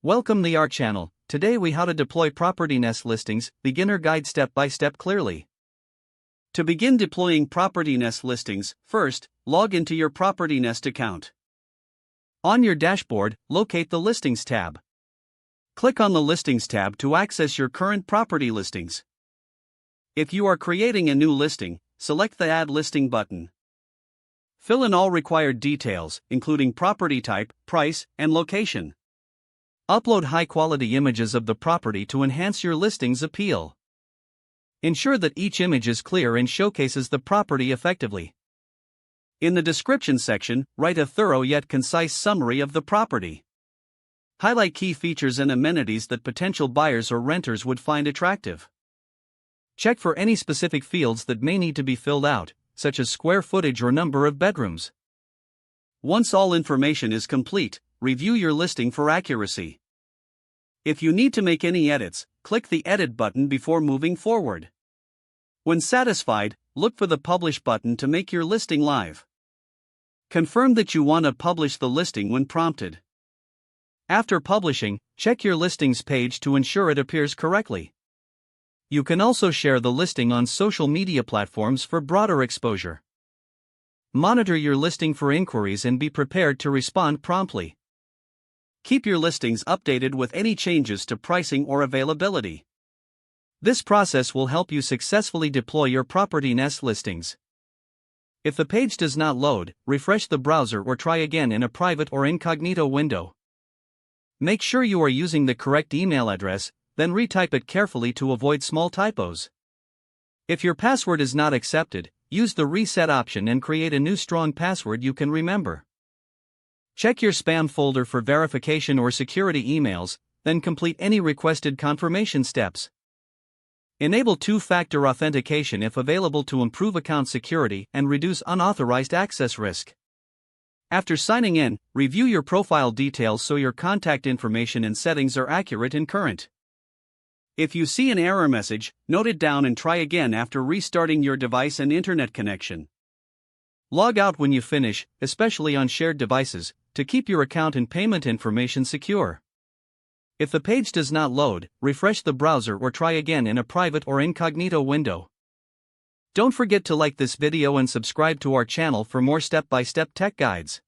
Welcome to our channel. Today we how to deploy PropertyNest listings, beginner guide step by step clearly. To begin deploying PropertyNest listings, first, log into your PropertyNest account. On your dashboard, locate the Listings tab. Click on the Listings tab to access your current property listings. If you are creating a new listing, select the Add Listing button. Fill in all required details, including property type, price, and location. Upload high-quality images of the property to enhance your listing's appeal. Ensure that each image is clear and showcases the property effectively. In the description section, write a thorough yet concise summary of the property. Highlight key features and amenities that potential buyers or renters would find attractive. Check for any specific fields that may need to be filled out, such as square footage or number of bedrooms. Once all information is complete, review your listing for accuracy. If you need to make any edits, click the Edit button before moving forward. When satisfied, look for the Publish button to make your listing live. Confirm that you want to publish the listing when prompted. After publishing, check your listings page to ensure it appears correctly. You can also share the listing on social media platforms for broader exposure. Monitor your listing for inquiries and be prepared to respond promptly. Keep your listings updated with any changes to pricing or availability. This process will help you successfully deploy your PropertyNest listings. If the page does not load, refresh the browser or try again in a private or incognito window. Make sure you are using the correct email address, then retype it carefully to avoid small typos. If your password is not accepted, use the reset option and create a new strong password you can remember. Check your spam folder for verification or security emails, then complete any requested confirmation steps. Enable two-factor authentication if available to improve account security and reduce unauthorized access risk. After signing in, review your profile details so your contact information and settings are accurate and current. If you see an error message, note it down and try again after restarting your device and internet connection. Log out when you finish, especially on shared devices, to keep your account and payment information secure. If the page does not load, refresh the browser or try again in a private or incognito window. Don't forget to like this video and subscribe to our channel for more step-by-step tech guides.